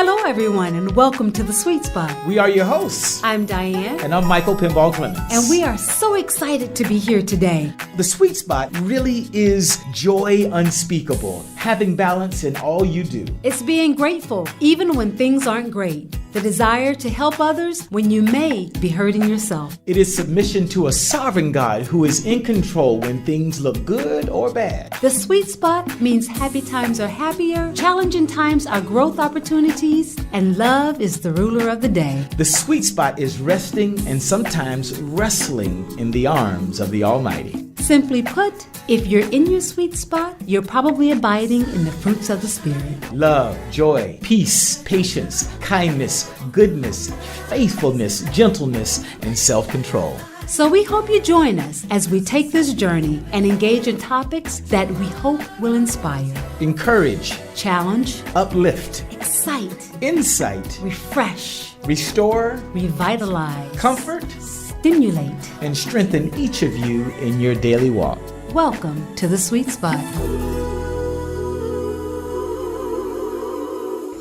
Hello, everyone, and welcome to The Sweet Spot. We are your hosts. I'm Diane. And I'm Michael Pinball Clemens. And we are so excited to be here today. The Sweet Spot really is joy unspeakable, having balance in all you do. It's being grateful, even when things aren't great. The desire to help others when you may be hurting yourself. It is submission to a sovereign God who is in control when things look good or bad. The Sweet Spot means happy times are happier, challenging times are growth opportunities, and love is the ruler of the day. The Sweet Spot is resting and sometimes wrestling in the arms of the Almighty. Simply put, if you're in your sweet spot, you're probably abiding in the fruits of the Spirit. Love, joy, peace, patience, kindness, goodness, faithfulness, gentleness, and self-control. So we hope you join us as we take this journey and engage in topics that we hope will inspire, encourage, challenge, uplift, excite, insight, refresh, restore, revitalize, comfort, stimulate, and strengthen each of you in your daily walk. Welcome to The Sweet Spot.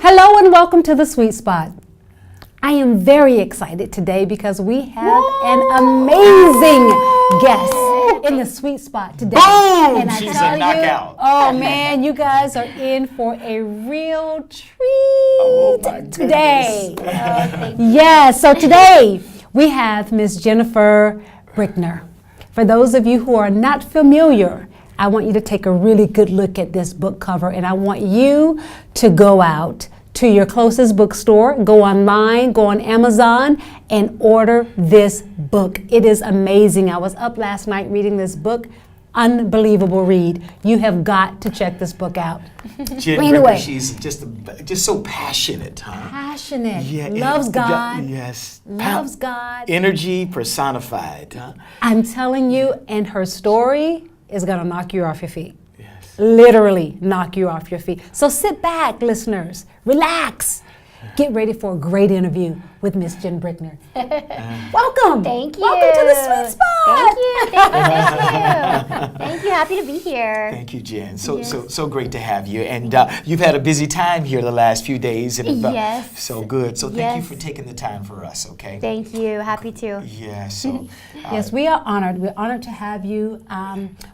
Hello and welcome to The Sweet Spot. I am very excited today because we have an amazing guest in The Sweet Spot today. Boom! And I She's tell a knockout. Oh man, you guys are in for a real treat today. Yes, so today we have Miss Jennifer Brickner. For those of you who are not familiar, I want you to take a really good look at this book cover, and I want you to go out to your closest bookstore, go online, go on Amazon, and order this book. It is amazing. I was up last night reading this book. Unbelievable read. You have got to check this book out. Jen Anyway. Ricker, she's just so passionate, huh? Passionate. Yeah, Loves God. Yes. Loves God. Energy personified, huh? I'm telling you, and her story is going to knock you off your feet. Yes. Literally knock you off your feet. So sit back, listeners. Relax. Get ready for a great interview with Miss Jen Brickner. Welcome. Thank you. Welcome to The Sweet Spot. Thank you. Thank you. Happy to be here. Thank you, Jen. So great to have you. And you've had a busy time here the last few days. And Yes. So good. So thank you Yes. for taking the time for us, okay? Thank you. Happy to. Yeah, so. Yes, we are honored. We're honored to have you.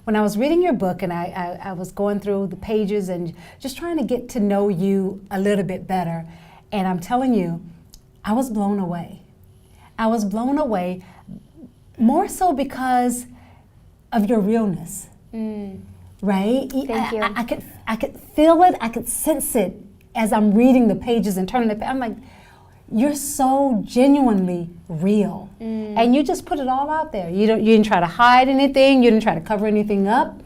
When I was reading your book and I was going through the pages and just trying to get to know you a little bit better, and I'm telling you, I was blown away. I was blown away more so because of your realness, right? Thank you. I could feel it, I could sense it as I'm reading the pages and turning the page. I'm like, you're so genuinely real. And you just put it all out there. You didn't try to hide anything, you didn't try to cover anything up.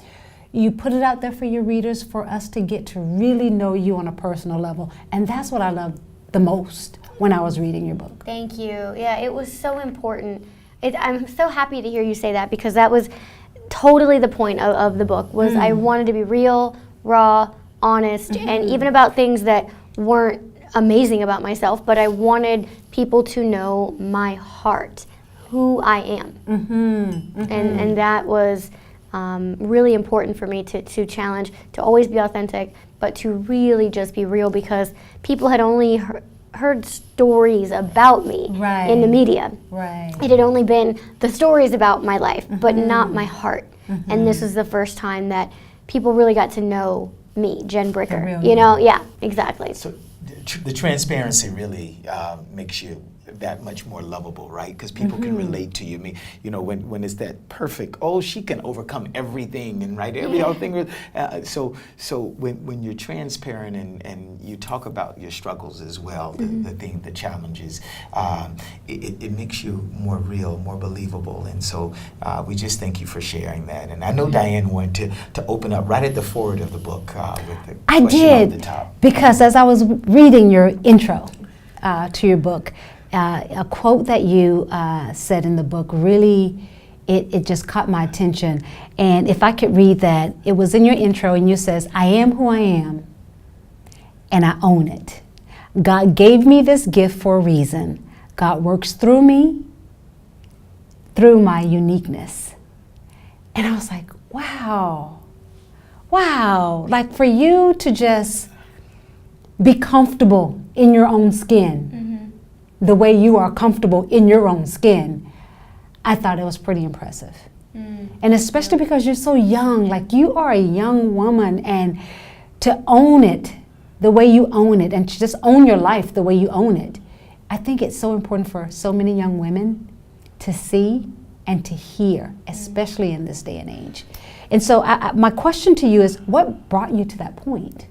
You put it out there for your readers, for us to get to really know you on a personal level. And that's what I love the most when I was reading your book. Thank you. Yeah, it was so important. I'm so happy to hear you say that because that was totally the point of the book. Was I wanted to be real, raw, honest, and even about things that weren't amazing about myself, but I wanted people to know my heart, who I am. And that was really important for me to challenge, to always be authentic, but to really just be real because people had only heard stories about me in the media. Right. It had only been the stories about my life, but not my heart. And this is the first time that people really got to know me, Jen Bricker. You know, yeah, exactly. So the transparency really makes you that much more lovable, right? Because people can relate to you. I mean, you know, when it's that perfect, oh, she can overcome everything and right, everything. So when you're transparent and you talk about your struggles as well, the challenges, it makes you more real, more believable. And so we just thank you for sharing that. And I know Diane wanted to open up right at the forward of the book with the I question did, off the top. because as I was reading your intro to your book, a quote that you said in the book really, it just caught my attention. And if I could read that, it was in your intro and you says, I am who I am and I own it. God gave me this gift for a reason. God works through me, through my uniqueness. And I was like, wow, like for you to just be comfortable in your own skin, the way you are comfortable in your own skin, I thought it was pretty impressive. And especially because you're so young, like you are a young woman, and to own it the way you own it, and to just own your life the way you own it, I think it's so important for so many young women to see and to hear, especially in this day and age. And so my question to you is, what brought you to that point?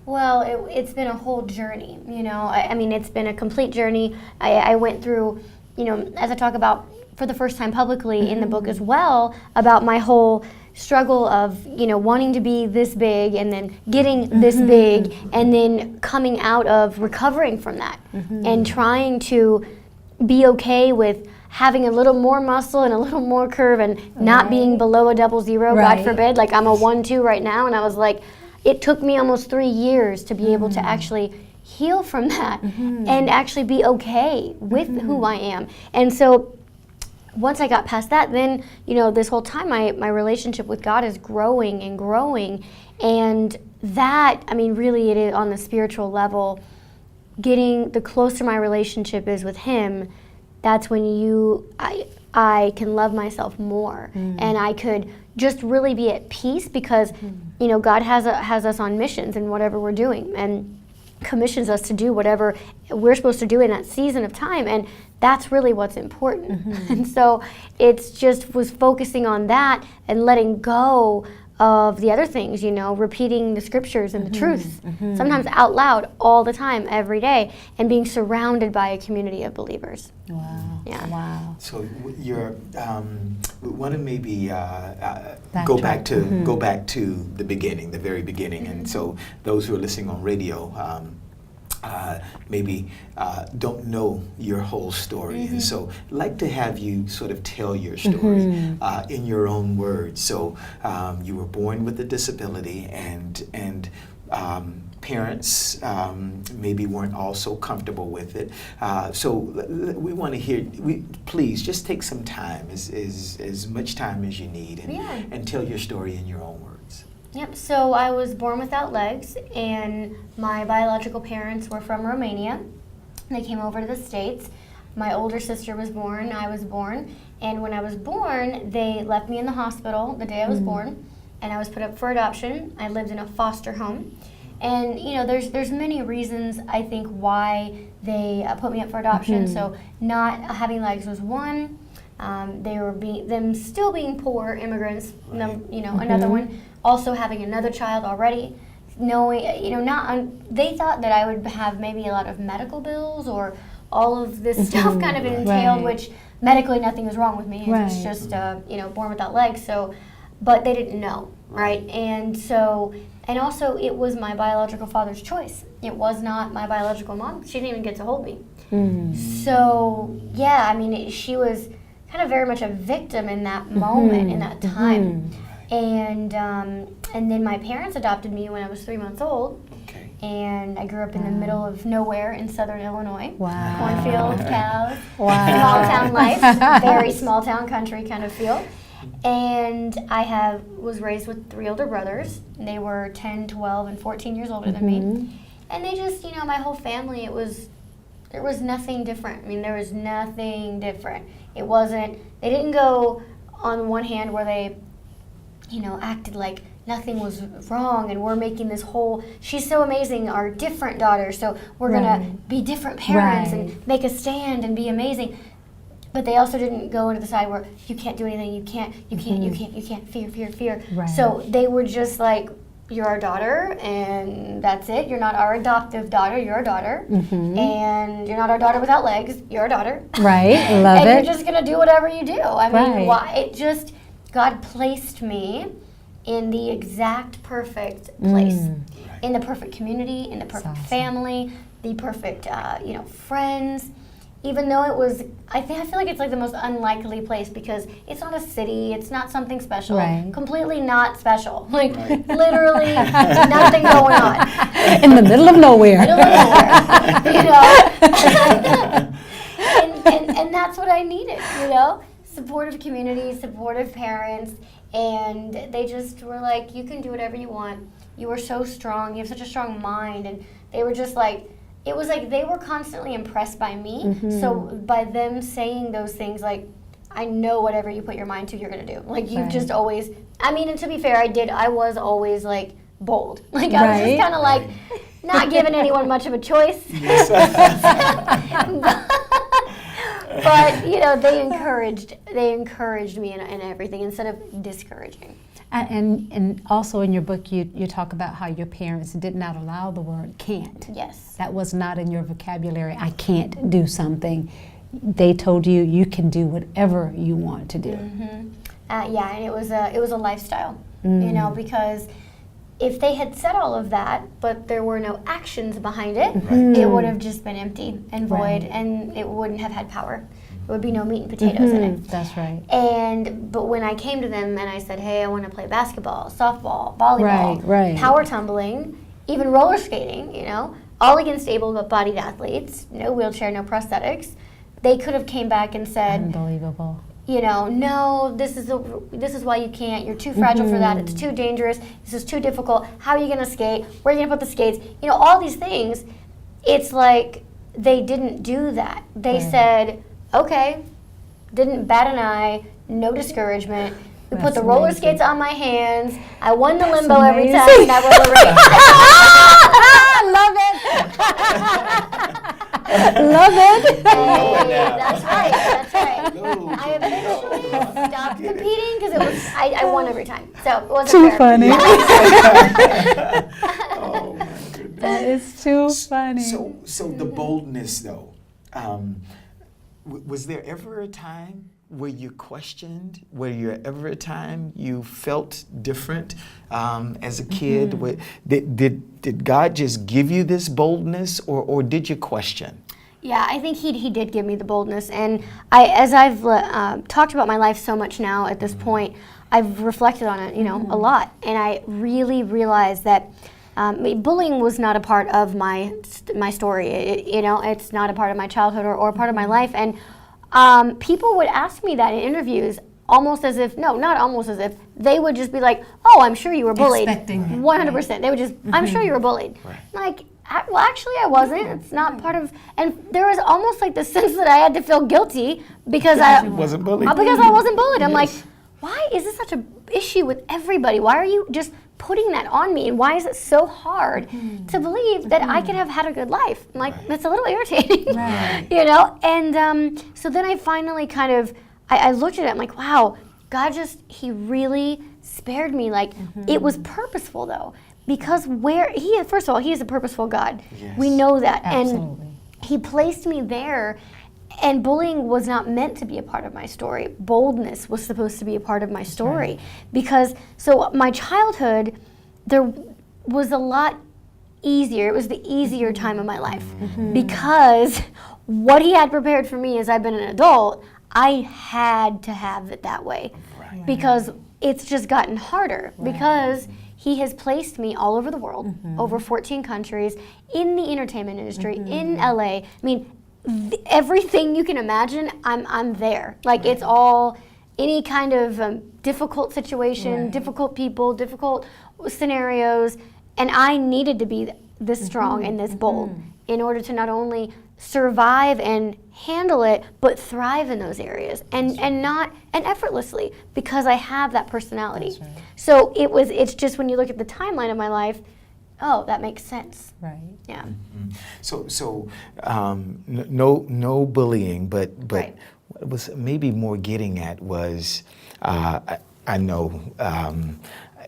Well, it's been a whole journey, you know. I mean, it's been a complete journey. I went through, you know, as I talk about for the first time publicly in the book as well, about my whole struggle of, you know, wanting to be this big and then getting this big and then coming out of recovering from that and trying to be okay with having a little more muscle and a little more curve and not being below a 00, God forbid. Like I'm a 1-2 right now, and I was like, it took me almost 3 years to be able to actually heal from that and actually be okay with who I am. And so once I got past that, then, you know, this whole time my relationship with God is growing and growing. And that, I mean, really it is on the spiritual level, getting the closer my relationship is with Him, that's when I can love myself more. And I could just really be at peace because, you know, God has us on missions in whatever we're doing and commissions us to do whatever we're supposed to do in that season of time. And that's really what's important. And so it's just was focusing on that and letting go of the other things, you know, repeating the scriptures and the truths, sometimes out loud all the time, every day, and being surrounded by a community of believers. Wow. Yeah. Wow. So you're want to maybe go back to the beginning, the very beginning, and so those who are listening on radio maybe don't know your whole story, and so I'd like to have you sort of tell your story in your own words. So you were born with a disability, and parents maybe weren't all so comfortable with it. So we want to hear. Please just take some time, as much time as you need, and tell your story in your own words. Yep, so I was born without legs, and my biological parents were from Romania. They came over to the States. My older sister was born, I was born, and when I was born, they left me in the hospital the day I was born, and I was put up for adoption. I lived in a foster home. And, you know, there's many reasons, I think, why they put me up for adoption. So not having legs was one. They were them still being poor immigrants, you know, another one. Also having another child already, knowing, you know, they thought that I would have maybe a lot of medical bills or all of this stuff kind of entailed, which medically nothing is wrong with me. It's just, you know, born without legs. So, but they didn't know, right? And so, and also it was my biological father's choice. It was not my biological mom. She didn't even get to hold me. So, yeah, I mean, she was kind of very much a victim in that moment, in that time. And then my parents adopted me when I was 3 months old. Okay. And I grew up in the middle of nowhere in southern Illinois. Wow. Cornfields, cows, Wow. small town life, very small town country kind of feel. And I was raised with 3 older brothers. They were 10, 12, and 14 years older than me. And they just, you know, my whole family, there was nothing different. I mean, there was nothing different. It wasn't, they didn't go on one hand where they, you know, acted like nothing was wrong and we're making this whole, she's so amazing, our different daughter, so we're gonna be different parents and make a stand and be amazing. But they also didn't go into the side where you can't do anything, you can't, fear. So they were just like, you're our daughter and that's it. You're not our adoptive daughter, you're our daughter. And you're not our daughter without legs, you're our daughter. Right, love and it. You're just gonna do whatever you do. I mean, why? It just, God placed me in the exact perfect place, in the perfect community, in the perfect family, the perfect, you know, friends. Even though it was, I feel like it's like the most unlikely place because it's not a city, it's not something special, completely not special, like literally nothing going on. In the middle of nowhere. You know, and that's what I needed, you know. Supportive community, supportive parents, and they just were like, you can do whatever you want. You are so strong, you have such a strong mind, and they were just like, it was like they were constantly impressed by me. So by them saying those things, like, I know whatever you put your mind to, you're gonna do. Like, you've just always, I mean, and to be fair, I was always like bold. Like, I was just kind of like not giving anyone much of a choice. But you know, they encouraged me in everything instead of discouraging. And also in your book, you talk about how your parents did not allow the word can't. Yes. That was not in your vocabulary. I can't do something. They told you you can do whatever you want to do. Yeah, and it was a lifestyle, you know, because if they had said all of that, but there were no actions behind it, it would have just been empty and void, and it wouldn't have had power. There would be no meat and potatoes in it. That's right. But when I came to them and I said, hey, I want to play basketball, softball, volleyball, power tumbling, even roller skating, you know, all against able-bodied athletes, no wheelchair, no prosthetics, they could have came back and said, unbelievable. You know, no, this is why you can't. You're too fragile for that. It's too dangerous. This is too difficult. How are you going to skate? Where are you going to put the skates? You know, all these things. It's like they didn't do that. They said, okay, didn't bat an eye, no discouragement. We put the roller skates on my hands. I won the limbo every time. And I love it. Love it. That's right. I eventually stopped competing because it was I won every time, so it wasn't too fair. funny. Oh my goodness. That is too funny. So the boldness, though, was there ever a time where you questioned? Were there ever a time you felt different as a kid? Did God just give you this boldness, or did you question? Yeah, I think he did give me the boldness, and as I've talked about my life so much now at this point, I've reflected on it, you know, a lot, and I really realized that bullying was not a part of my story. You know, it's not a part of my childhood or part of my life, and people would ask me that in interviews, almost as if, no, not almost as if, they would just be like, oh, I'm sure you were bullied. Expecting it. 100%. They would just, I'm sure you were bullied. Like, well, actually, I wasn't. It's not part of, and there was almost like the sense that I had to feel guilty because I wasn't bullied. Because I wasn't bullied. I'm like, why is this such an issue with everybody? Why are you just putting that on me? And why is it so hard to believe that I could have had a good life? I'm like, it's a little irritating, you know? And so then I finally kind of, I looked at it, I'm like, wow, God he really spared me. Like, it was purposeful though. Because first of all, he is a purposeful God. Yes. We know that. Absolutely. And he placed me there, and bullying was not meant to be a part of my story. Boldness was supposed to be a part of my story. Because, so my childhood, there was a lot easier. It was the easier time of my life. Because what he had prepared for me as I've been an adult, I had to have it that way. Because it's just gotten harder. Because he has placed me all over the world, over 14 countries, in the entertainment industry, in LA. I mean, everything you can imagine, I'm there. Like, it's all, any kind of difficult situation, difficult people, difficult scenarios, and I needed to be this strong and this bold in order to not only survive and handle it, but thrive in those areas and effortlessly, because I have that personality. So it's just when you look at the timeline of my life, oh, that makes sense. Right. Yeah. So no bullying, but what was maybe more getting at was, I know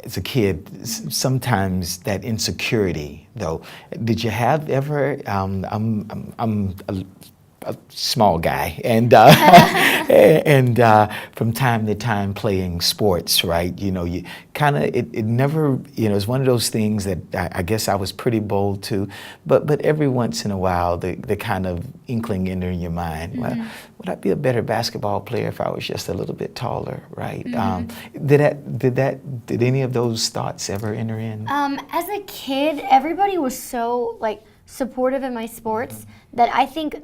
as a kid, sometimes that insecurity, though. Did you have ever? I'm a small guy, and from time to time playing sports, right? You know, you kind of it never, you know, it's one of those things that I guess I was pretty bold to, but every once in a while the kind of inkling enter in your mind. Well, would I be a better basketball player if I was just a little bit taller, right? Did any of those thoughts ever enter in? As a kid, everybody was so supportive in my sports that I think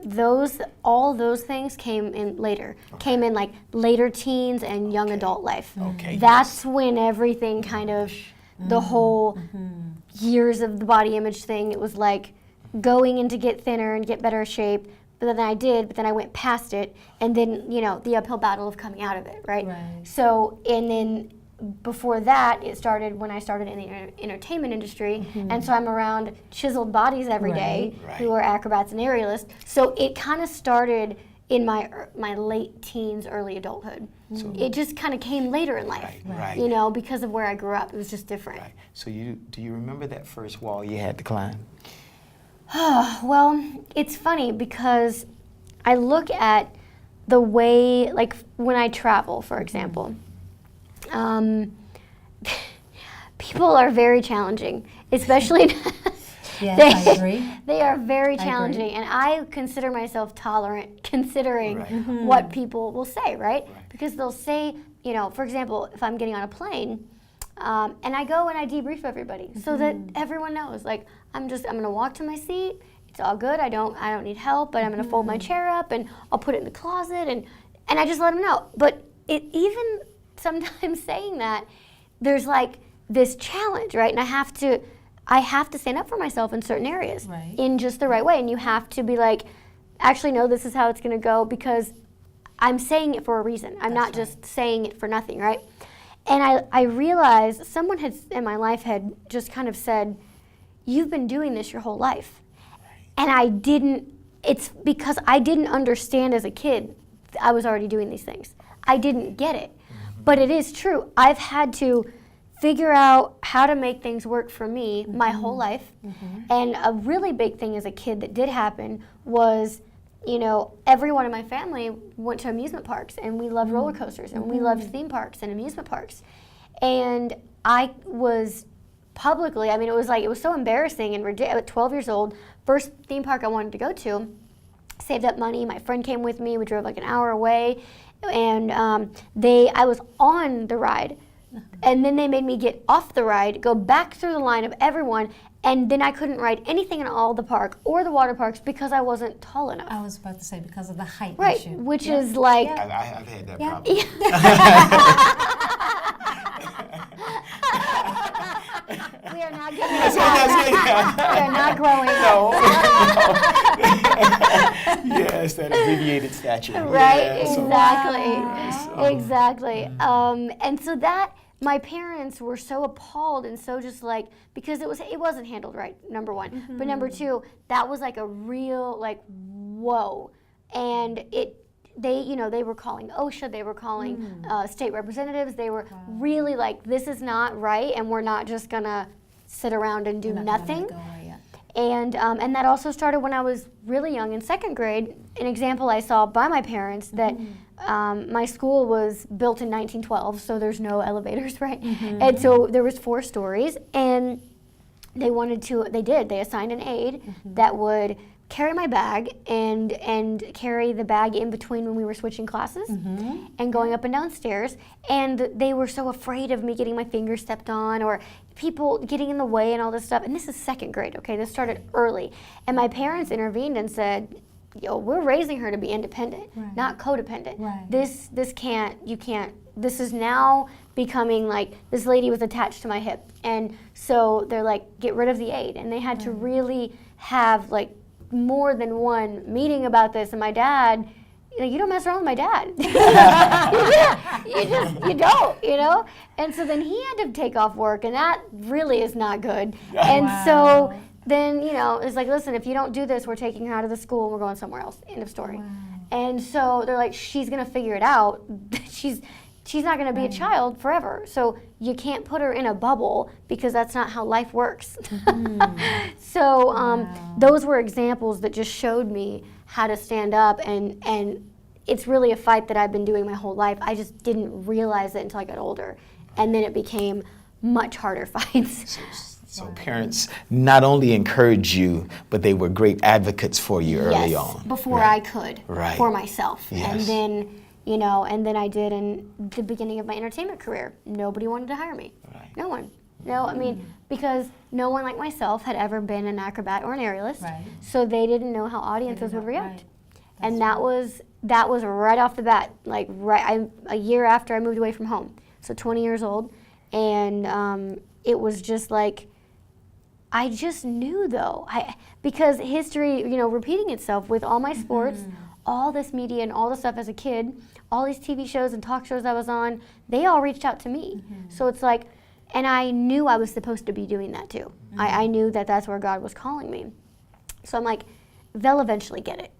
all those things came in later. Came in like later teens and young adult life. That's when everything kind of, the whole years of the body image thing, it was like, going in to get thinner and get better shape. But then I went past it, and then, the uphill battle of coming out of it, right? So, and then before that, it started when I started in the entertainment industry, and so I'm around chiseled bodies every day who are acrobats and aerialists. So it kind of started in my late teens, early adulthood. It just kind of came later in life, because of where I grew up. It was just different. So do you remember that first wall you had to climb? Well, it's funny because I look at the way, like when I travel, for example, people are very challenging, especially Yes, I agree. They are very challenging, and I consider myself tolerant considering what people will say, right? Because they'll say, for example, if I'm getting on a plane, and I go and I debrief everybody so that everyone knows, like, I'm gonna walk to my seat. It's all good. I don't need help, but I'm gonna fold my chair up and I'll put it in the closet, and I just let them know. But even sometimes saying that, there's like this challenge, right? And I have to stand up for myself in certain areas in just the right way, and you have to be like, actually, no, this is how it's gonna go because I'm saying it for a reason. I'm not just saying it for nothing, right? And I realized someone in my life had just kind of said, you've been doing this your whole life. And it's because I didn't understand as a kid, I was already doing these things. I didn't get it. But it is true. I've had to figure out how to make things work for me my whole life. And a really big thing as a kid that did happen was, everyone in my family went to amusement parks, and we loved roller coasters, and we loved theme parks and amusement parks. And I was publicly, it was so embarrassing and ridiculous. At 12 years old, first theme park I wanted to go to, saved up money, my friend came with me, we drove like an hour away, and I was on the ride, and then they made me get off the ride, go back through the line of everyone, and then I couldn't ride anything in all the park or the water parks because I wasn't tall enough. I was about to say because of the height issue. Which is like... I've had that problem. We are not getting We are not growing. Yes, that abbreviated stature. Right, Yeah, exactly. And so that, my parents were so appalled and so just like, because it wasn't handled right, number one. But number two, that was like a real, like, whoa. And they were calling OSHA, they were calling state representatives, they were really like, this is not right, and we're not just gonna sit around and do nothing. And that also started when I was really young in second grade. An example I saw by my parents that my school was built in 1912, so there's no elevators, right? And so there was 4 stories, and they assigned an aide that would carry my bag and carry the bag in between when we were switching classes and going up and down stairs. And they were so afraid of me getting my fingers stepped on or people getting in the way and all this stuff. And this is second grade, okay? This started early. And my parents intervened and said, we're raising her to be independent, not codependent. This is now becoming like, this lady was attached to my hip. And so they're like, get rid of the aide. And they had to really have like more than one meeting about this. And my dad, you don't mess around with my dad. you don't. And so then he had to take off work, and that really is not good. And so then, it's like, listen, if you don't do this, we're taking her out of the school and we're going somewhere else. End of story. And so they're like, she's gonna figure it out. She's not gonna be a child forever. So you can't put her in a bubble because that's not how life works. So those were examples that just showed me how to stand up, and it's really a fight that I've been doing my whole life. I just didn't realize it until I got older. And then it became much harder fights. So parents not only encouraged you, but they were great advocates for you early on. Before I could, for myself. And then, and then I did in the beginning of my entertainment career. Nobody wanted to hire me. No one. Because no one like myself had ever been an acrobat or an aerialist. So they didn't know how audiences would react. And that was right off the bat, like a year after I moved away from home. So 20 years old. And it was just like, I just knew though, because history, repeating itself with all my sports, all this media and all the stuff as a kid, all these TV shows and talk shows I was on, they all reached out to me. So it's like, and I knew I was supposed to be doing that too. I knew that that's where God was calling me. So I'm like, they'll eventually get it.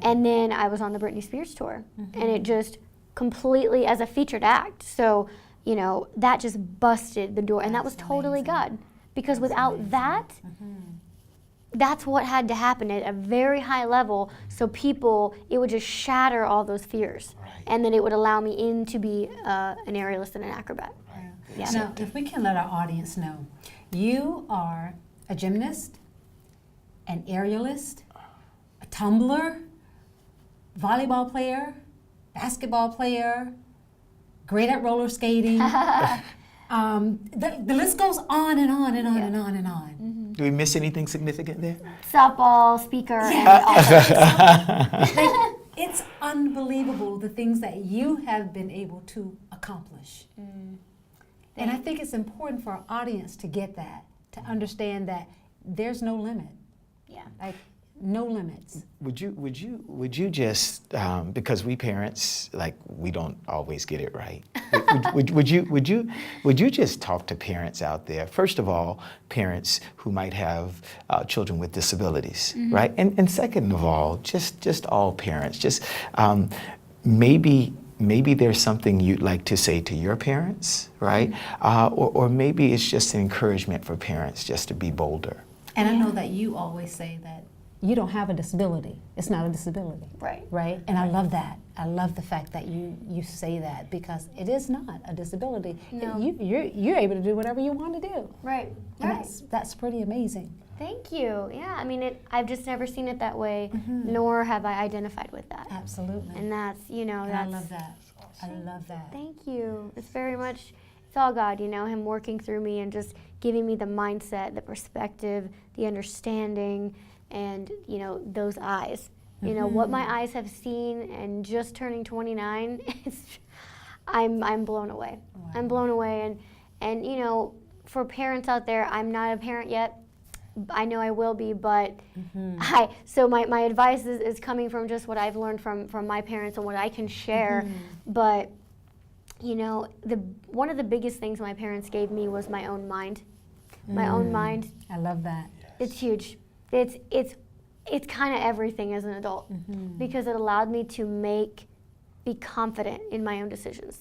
And then I was on the Britney Spears tour, and it just completely, as a featured act. So, that just busted the door, and that was totally God. Because without that, that's what had to happen at a very high level, so it would just shatter all those fears. Right. And then it would allow me in to be an aerialist and an acrobat. Right. Yeah. Now, if we can let our audience know, you are a gymnast, an aerialist, a tumbler, volleyball player, basketball player, great at roller skating. The list goes on and on and on and on and on. Do we miss anything significant there? Softball, speaker, and all It's unbelievable the things that you have been able to accomplish. And I think it's important for our audience to get that, to understand that there's no limit. Yeah. Like, no limits. Would you just because we parents, like, we don't always get it right. would you just talk to parents out there? First of all, parents who might have children with disabilities, right? And second of all, just all parents. Just maybe there's something you'd like to say to your parents, right? Or maybe it's just an encouragement for parents just to be bolder. And I know that you always say that you don't have a disability. It's not a disability. Right. Right? And I love that. I love the fact that you say that, because it is not a disability. No. You're able to do whatever you want to do. Right. And Right. that's pretty amazing. Thank you. Yeah, I mean, I've just never seen it that way, nor have I identified with that. Absolutely. And that's, And that's. I love that. I love that. Thank you. It's very much, it's all God, Him working through me and just giving me the mindset, the perspective, the understanding, and, those eyes. What my eyes have seen, and just turning 29, I'm blown away. Wow. I'm blown away. And for parents out there, I'm not a parent yet. I know I will be, but so my advice is coming from just what I've learned from my parents and what I can share. But one of the biggest things my parents gave me was my own mind. My own mind. I love that. It's huge. It's kind of everything as an adult, because it allowed me to be confident in my own decisions.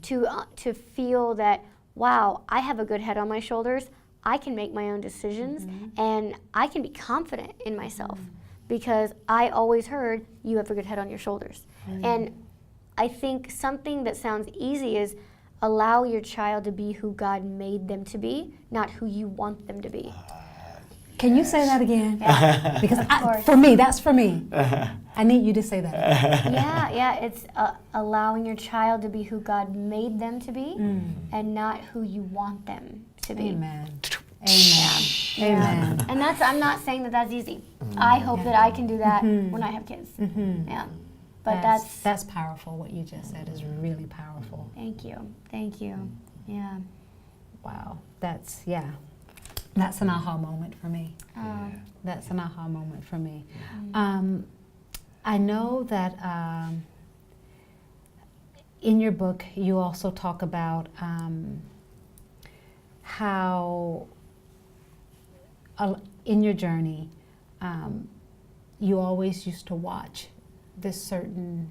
To feel that, wow, I have a good head on my shoulders. I can make my own decisions, and I can be confident in myself, because I always heard, you have a good head on your shoulders. And I think something that sounds easy is allow your child to be who God made them to be, not who you want them to be. Can you say that again? Yeah. Because for me, that's for me. I need you to say that again. Yeah, it's allowing your child to be who God made them to be, and not who you want them to be. Amen. Yeah. Amen. And I'm not saying that that's easy. I hope that I can do that when I have kids. Yeah. But that's powerful. What you just said is really powerful. Thank you. Yeah. Wow. That's an aha moment for me. That's an aha moment for me. I know that in your book you also talk about how in your journey you always used to watch this certain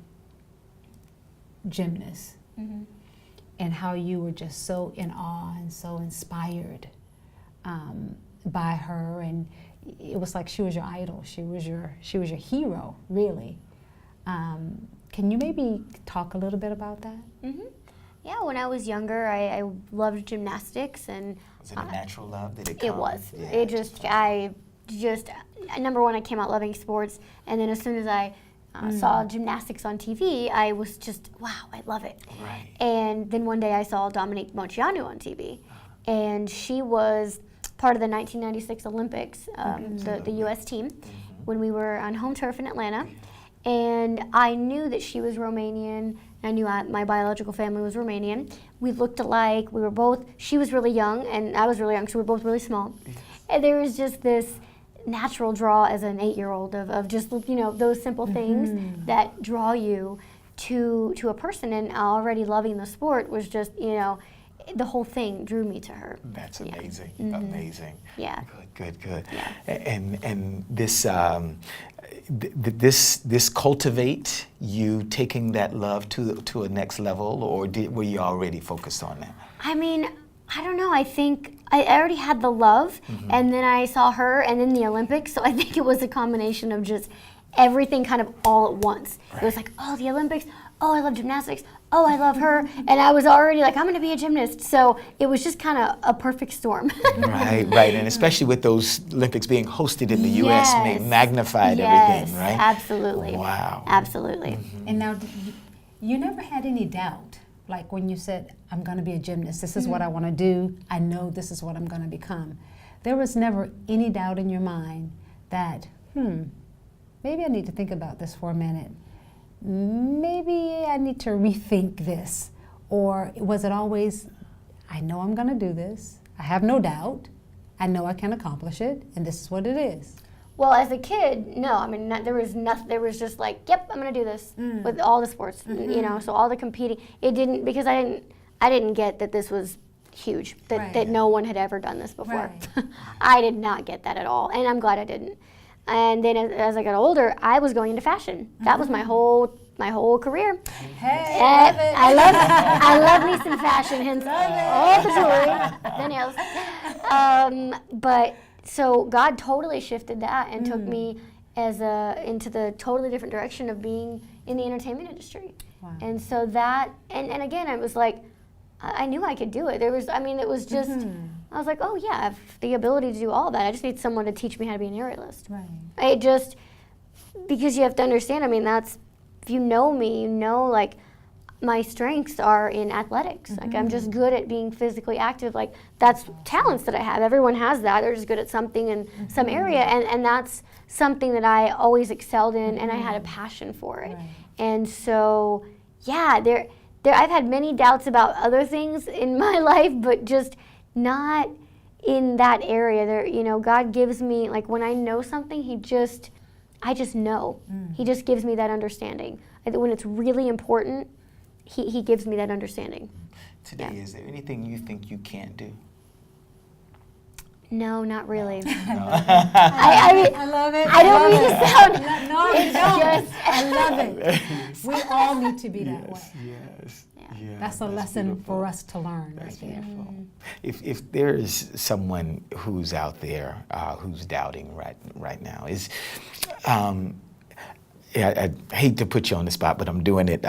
gymnast, and how you were just so in awe and so inspired by her, and it was like she was your idol. She was your hero, really. Can you maybe talk a little bit about that? Yeah, when I was younger, I loved gymnastics, and Was it a natural love? Did it come? it was. Yeah. It just number one, I came out loving sports, and then as soon as I saw gymnastics on TV, I was just, wow, I love it. Right. And then one day I saw Dominique Motivational on TV, and she was part of the 1996 Olympics, the U.S. team, when we were on home turf in Atlanta. And I knew that she was Romanian. I knew my biological family was Romanian. We looked alike. She was really young, and I was really young, so we were both really small. there was just this natural draw as an 8-year-old of just, those simple things that draw you to a person. And already loving the sport was just, the whole thing drew me to her. That's amazing, amazing. Yeah. Good. Yeah. And this this cultivate you taking that love to a next level, or were you already focused on that? I mean, I don't know. I think I already had the love, and then I saw her, and then the Olympics. So I think it was a combination of just everything kind of all at once. Right. It was like, oh, the Olympics. Oh, I love gymnastics. Oh, I love her. And I was already like, I'm going to be a gymnast. So it was just kind of a perfect storm. Right. And especially with those Olympics being hosted in the U.S., magnified everything, right? Absolutely. Wow. Absolutely. And now, you never had any doubt, like when you said, I'm going to be a gymnast, this is what I want to do, I know this is what I'm going to become. There was never any doubt in your mind that, maybe I need to think about this for a minute. Maybe I need to rethink this. Or was it always, I know I'm going to do this, I have no doubt, I know I can accomplish it, and this is what it is? Well, as a kid, no. I mean, there was nothing. There was just like, yep, I'm going to do this with all the sports, so all the competing. It didn't, because I didn't get that this was huge, that no one had ever done this before. Right. I did not get that at all, and I'm glad I didn't. And then as I got older, I was going into fashion. That was my whole career. Hey, love it. I love me some fashion, hence all the jewelry, the nails. But so God totally shifted that and took me into the totally different direction of being in the entertainment industry. Wow. And so that, and again, I was like, I knew I could do it. It was just, I was like, oh yeah, I have the ability to do all that. I just need someone to teach me how to be an aerialist. Right. Because you have to understand, if you know me, you know, like, my strengths are in athletics. Like, I'm just good at being physically active. Like, that's talents that I have. Everyone has that. They're just good at something in some area, and that's something that I always excelled in, and I had a passion for it. Right. And so, yeah, I've had many doubts about other things in my life, but just not in that area. God gives me, like, when I know something, I just know. He just gives me that understanding. When it's really important, he gives me that understanding. Today, is there anything you think you can't do? No, not really. No. I love it. I don't mean to sound. No, you don't. I love it. We all need to be that way. Yes. Yeah, that's a lesson beautiful. For us to learn. That's right there. Beautiful. If there is someone who's out there who's doubting right now, I hate to put you on the spot, but I'm doing it.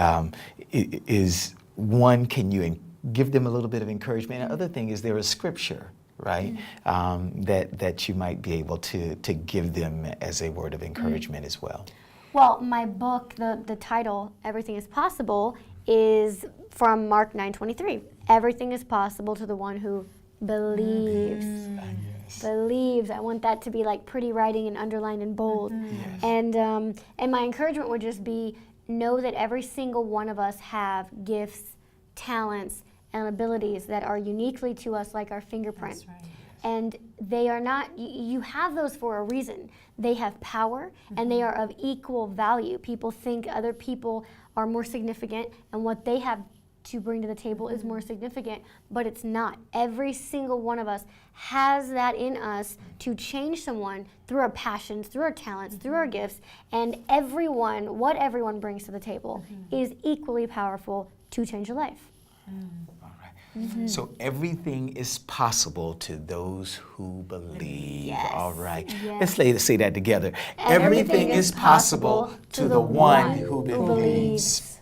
Is one, can you give them a little bit of encouragement? And the other thing is, there is scripture, right, that you might be able to give them as a word of encouragement as well. Well, my book, the title, Everything is Possible, is from Mark 9:23. Everything is possible to the one who believes. Yes. Believes. I want that to be like pretty writing and underlined in bold. Yes. And my encouragement would just be, know that every single one of us have gifts, talents, and abilities that are uniquely to us, like our fingerprint. That's right. And they are not, you have those for a reason. They have power, and they are of equal value. People think other people are more significant, and what they have to bring to the table is more significant, but it's not. Every single one of us has that in us to change someone through our passions, through our talents, through our gifts, and what everyone brings to the table is equally powerful to change a life. All right. So everything is possible to those who believe. Yes. All right. Yes. Let's say that together. Everything is possible to the one who believes.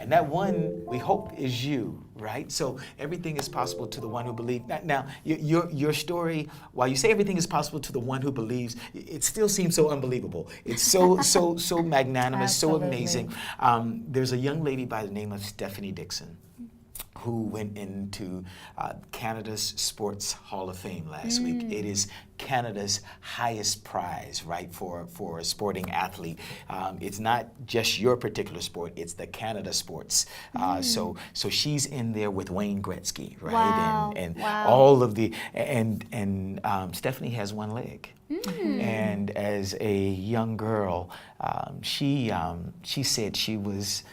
And that one, we hope, is you, right? So everything is possible to the one who believes. Now, your story, while you say everything is possible to the one who believes, it still seems so unbelievable. It's so magnanimous, so amazing. There's a young lady by the name of Stephanie Dixon who went into Canada's Sports Hall of Fame last week. It is Canada's highest prize, right, for a sporting athlete. It's not just your particular sport, it's the Canada sports. So she's in there with Wayne Gretzky, right? Wow. And Wow. all of the, and Stephanie has one leg. And as a young girl, she said she was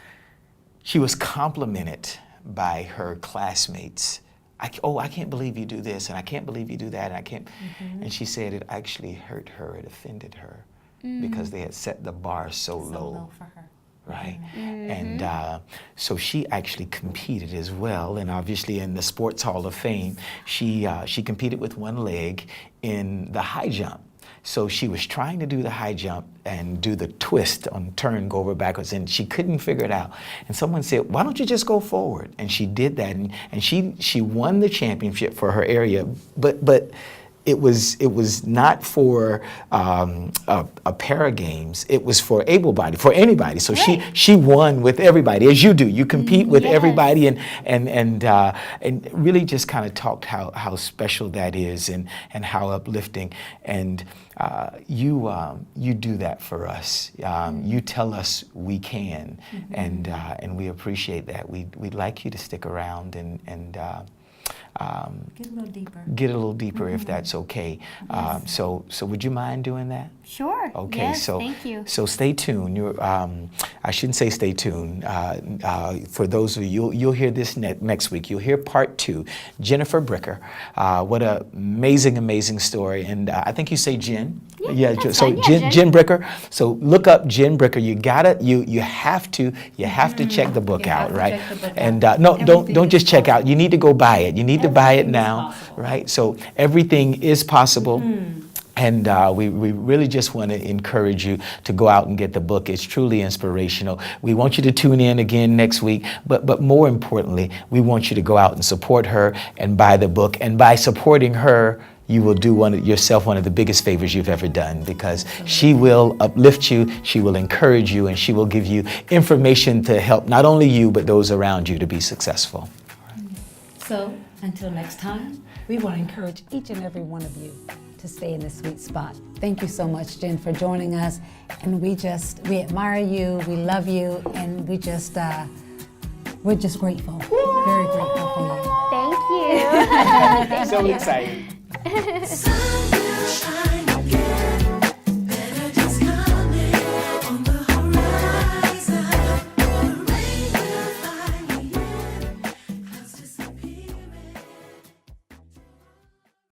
complimented by her classmates. I can't believe you do this, and I can't believe you do that, and I can't. And she said it actually hurt her, it offended her, because they had set the bar so low for her. right? And so she actually competed as well, and obviously in the Sports Hall of Fame, she competed with one leg in the high jump. So she was trying to do the high jump and do the twist on turn, go over backwards, and she couldn't figure it out. And someone said, why don't you just go forward? And she did that, and she won the championship for her area, but it was not for a para games. It was for able-bodied, for anybody. So she won with everybody, as you do. You compete with everybody, and really just kind of talked how special that is, and how uplifting. And you do that for us. You tell us we can, and we appreciate that. We'd like you to stick around and Get a little deeper. Get a little deeper, if that's okay. So would you mind doing that? Sure. Okay. Yes, So thank you. So stay tuned. I shouldn't say stay tuned. For those of you, you'll hear this next week. You'll hear part 2. Jennifer Bricker. What an amazing story. And I think you say Jen. Yeah, that's fine. Yeah, Jen Bricker. So look up Jen Bricker. You have to check the book out, right? And no, don't just check out. You need to go buy it. You need to buy it now, right? So everything is possible. And we really just want to encourage you to go out and get the book. It's truly inspirational. We want you to tune in again next week, but more importantly, we want you to go out and support her and buy the book. And by supporting her, you will do yourself one of the biggest favors you've ever done, because she will uplift you, she will encourage you, and she will give you information to help not only you, but those around you to be successful. So until next time, we want to encourage each and every one of you to stay in the sweet spot. Thank you so much, Jen, for joining us. And we admire you, we love you, and we're just grateful, very grateful for you. Thank you. So excited. Sun will shine.